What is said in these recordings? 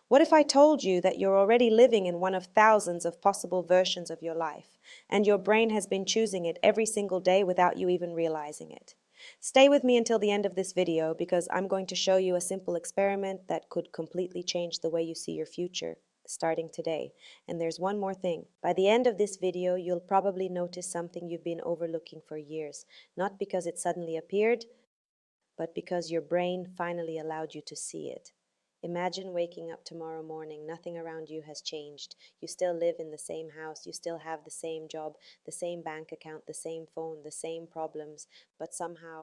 What if I told you that you're already living in one of thousands of possible versions of your life, and your brain has been choosing it every single day without you even realizing it? Stay with me until the end of this video because I'm going to show you a simple experiment that could completely change the way you see your future, starting today. And there's one more thing. By the end of this video, you'll probably notice something you've been overlooking for years, not because it suddenly appeared, but because your brain finally allowed you to see it. Imagine waking up tomorrow morning, nothing around you has changed. You still live in the same house, you still have the same job, the same bank account, the same phone, the same problems, but somehow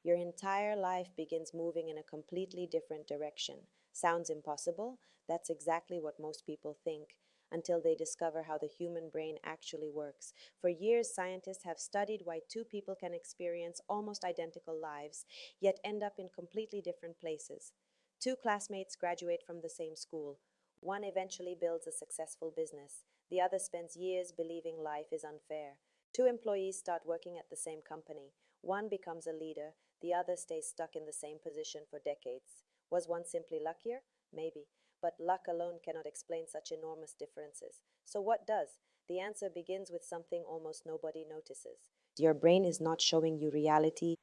your entire life begins moving in a completely different direction. Sounds impossible? That's exactly what most people think, until they discover how the human brain actually works. For years, scientists have studied why two people can experience almost identical lives, yet end up in completely different places. Two classmates graduate from the same school. One eventually builds a successful business. The other spends years believing life is unfair. Two employees start working at the same company. One becomes a leader, the other stays stuck in the same position for decades. Was one simply luckier? Maybe. But luck alone cannot explain such enormous differences. So what does? The answer begins with something almost nobody notices. Your brain is not showing you reality.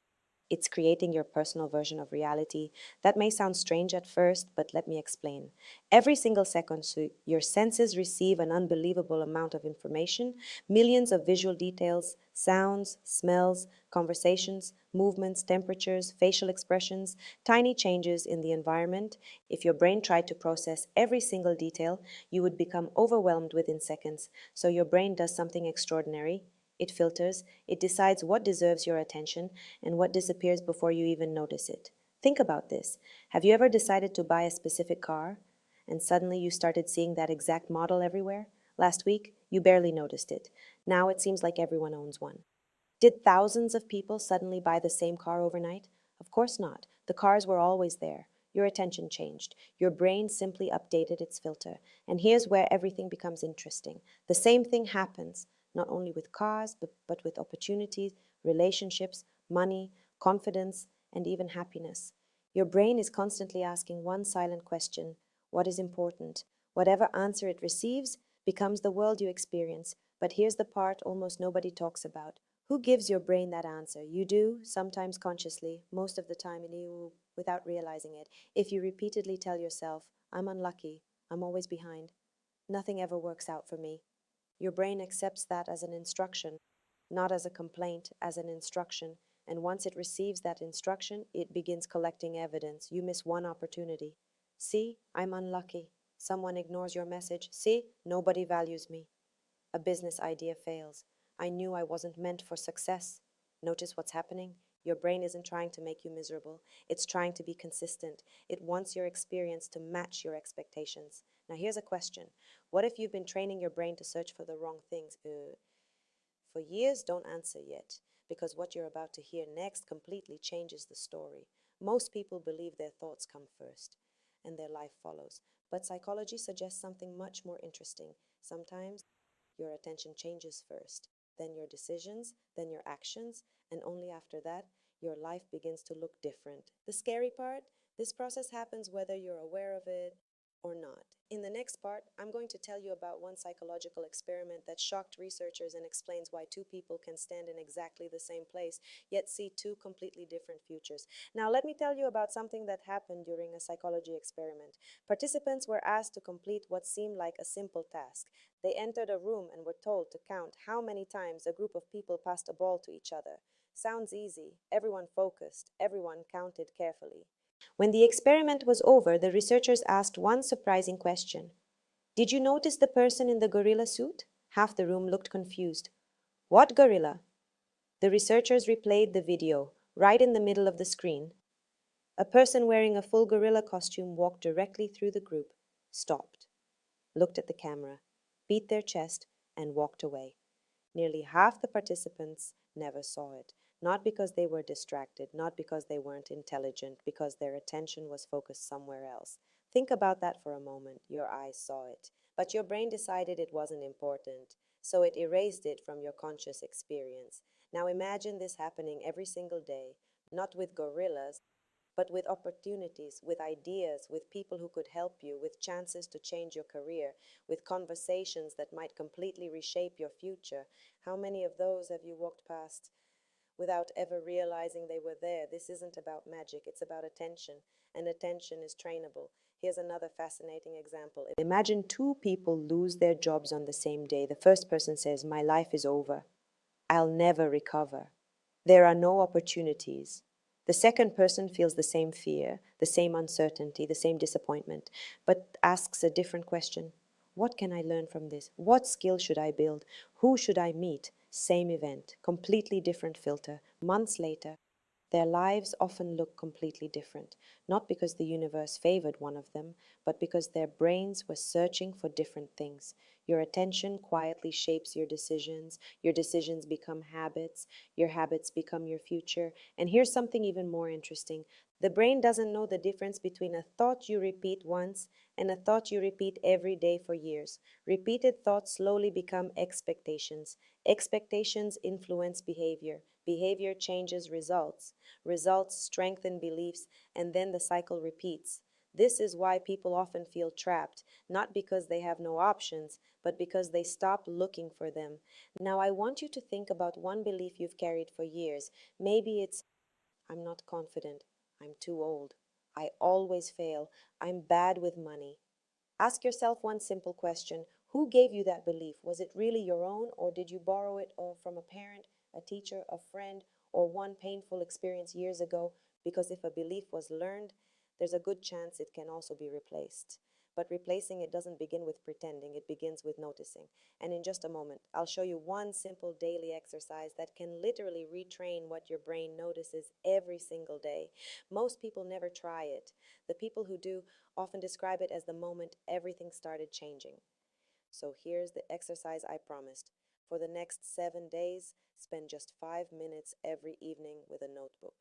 It's creating your personal version of reality. That may sound strange at first, but let me explain. Every single second, your senses receive an unbelievable amount of information, millions of visual details, sounds, smells, conversations, movements, temperatures, facial expressions, tiny changes in the environment. If your brain tried to process every single detail, you would become overwhelmed within seconds. So your brain does something extraordinary. It filters, it decides what deserves your attention and what disappears before you even notice it. Think about this. Have you ever decided to buy a specific car and suddenly you started seeing that exact model everywhere? Last week, you barely noticed it. Now it seems like everyone owns one. Did thousands of people suddenly buy the same car overnight? Of course not. The cars were always there. Your attention changed. Your brain simply updated its filter. And here's where everything becomes interesting. The same thing happens, not only with cars, but with opportunities, relationships, money, confidence, and even happiness. Your brain is constantly asking one silent question: what is important? Whatever answer it receives becomes the world you experience. But here's the part almost nobody talks about. Who gives your brain that answer? You do, sometimes consciously, most of the time you without realizing it. If you repeatedly tell yourself, I'm unlucky, I'm always behind, nothing ever works out for me, your brain accepts that as an instruction, not as a complaint, as an instruction. And once it receives that instruction, it begins collecting evidence. You miss one opportunity. See, I'm unlucky. Someone ignores your message. See, nobody values me. A business idea fails. I knew I wasn't meant for success. Notice what's happening? Your brain isn't trying to make you miserable. It's trying to be consistent. It wants your experience to match your expectations. Now here's a question. What if you've been training your brain to search for the wrong things? For years, don't answer yet, because what you're about to hear next completely changes the story. Most people believe their thoughts come first, and their life follows. But psychology suggests something much more interesting. Sometimes your attention changes first, then your decisions, then your actions, and only after that, your life begins to look different. The scary part? This process happens whether you're aware of it or not. In the next part, I'm going to tell you about one psychological experiment that shocked researchers and explains why two people can stand in exactly the same place, yet see two completely different futures. Now, let me tell you about something that happened during a psychology experiment. Participants were asked to complete what seemed like a simple task. They entered a room and were told to count how many times a group of people passed a ball to each other. Sounds easy. Everyone focused. Everyone counted carefully. When the experiment was over, the researchers asked one surprising question. Did you notice the person in the gorilla suit? Half the room looked confused. What gorilla? The researchers replayed the video. Right in the middle of the screen, a person wearing a full gorilla costume walked directly through the group, stopped, looked at the camera, beat their chest, and walked away. Nearly half the participants never saw it, not because they were distracted, not because they weren't intelligent, because their attention was focused somewhere else. Think about that for a moment. Your eyes saw it, but your brain decided it wasn't important, so it erased it from your conscious experience. Now imagine this happening every single day, not with gorillas, but with opportunities, with ideas, with people who could help you, with chances to change your career, with conversations that might completely reshape your future. How many of those have you walked past without ever realizing they were there? This isn't about magic, it's about attention, and attention is trainable. Here's another fascinating example. Imagine two people lose their jobs on the same day. The first person says, "My life is over. I'll never recover. There are no opportunities." The second person feels the same fear, the same uncertainty, the same disappointment, but asks a different question. What can I learn from this? What skill should I build? Who should I meet? Same event, completely different filter. Months later, their lives often look completely different, not because the universe favored one of them, but because their brains were searching for different things. Your attention quietly shapes your decisions become habits, your habits become your future. And here's something even more interesting. The brain doesn't know the difference between a thought you repeat once and a thought you repeat every day for years. Repeated thoughts slowly become expectations. Expectations influence behavior. Behavior changes results. Results strengthen beliefs, and then the cycle repeats. This is why people often feel trapped, not because they have no options, but because they stop looking for them. Now, I want you to think about one belief you've carried for years. Maybe it's, "I'm not confident. I'm too old. I always fail. I'm bad with money." Ask yourself one simple question. Who gave you that belief? Was it really your own, or did you borrow it or from a parent, a teacher, a friend, or one painful experience years ago? Because if a belief was learned, there's a good chance it can also be replaced. But replacing it doesn't begin with pretending, it begins with noticing. And in just a moment, I'll show you one simple daily exercise that can literally retrain what your brain notices every single day. Most people never try it. The people who do often describe it as the moment everything started changing. So here's the exercise I promised. For the next 7 days, spend just 5 minutes every evening with a notebook.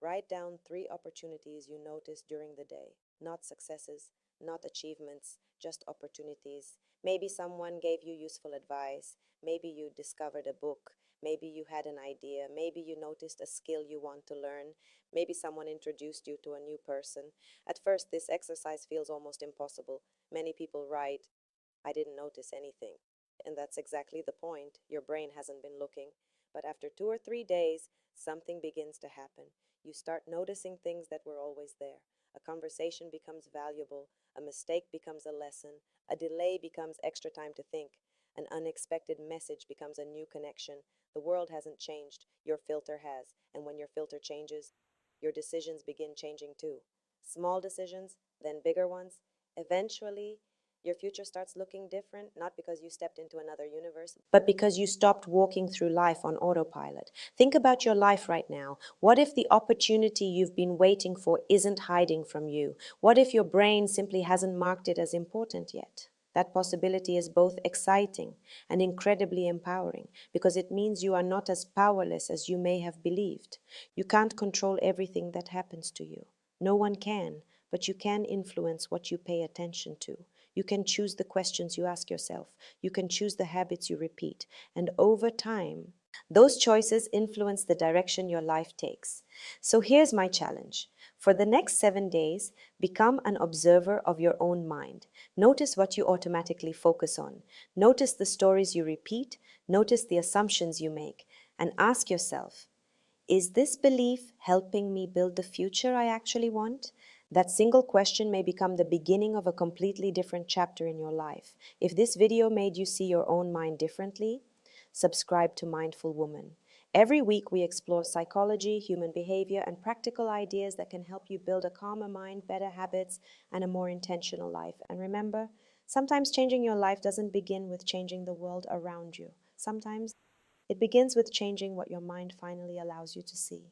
Write down 3 opportunities you noticed during the day. Not successes, not achievements, just opportunities. Maybe someone gave you useful advice. Maybe you discovered a book. Maybe you had an idea. Maybe you noticed a skill you want to learn. Maybe someone introduced you to a new person. At first, this exercise feels almost impossible. Many people write, "I didn't notice anything." And that's exactly the point. Your brain hasn't been looking. But after 2 or 3 days, something begins to happen. You start noticing things that were always there. A conversation becomes valuable. A mistake becomes a lesson. A delay becomes extra time to think. An unexpected message becomes a new connection. The world hasn't changed. Your filter has. And when your filter changes, your decisions begin changing too. Small decisions, then bigger ones. Eventually, your future starts looking different, not because you stepped into another universe, but because you stopped walking through life on autopilot. Think about your life right now. What if the opportunity you've been waiting for isn't hiding from you? What if your brain simply hasn't marked it as important yet? That possibility is both exciting and incredibly empowering because it means you are not as powerless as you may have believed. You can't control everything that happens to you. No one can, but you can influence what you pay attention to. You can choose the questions you ask yourself. You can choose the habits you repeat. And over time, those choices influence the direction your life takes. So here's my challenge. For the next 7 days, become an observer of your own mind. Notice what you automatically focus on. Notice the stories you repeat. Notice the assumptions you make. And ask yourself, is this belief helping me build the future I actually want? That single question may become the beginning of a completely different chapter in your life. If this video made you see your own mind differently, subscribe to Mindful Woman. Every week we explore psychology, human behavior, and practical ideas that can help you build a calmer mind, better habits, and a more intentional life. And remember, sometimes changing your life doesn't begin with changing the world around you. Sometimes it begins with changing what your mind finally allows you to see.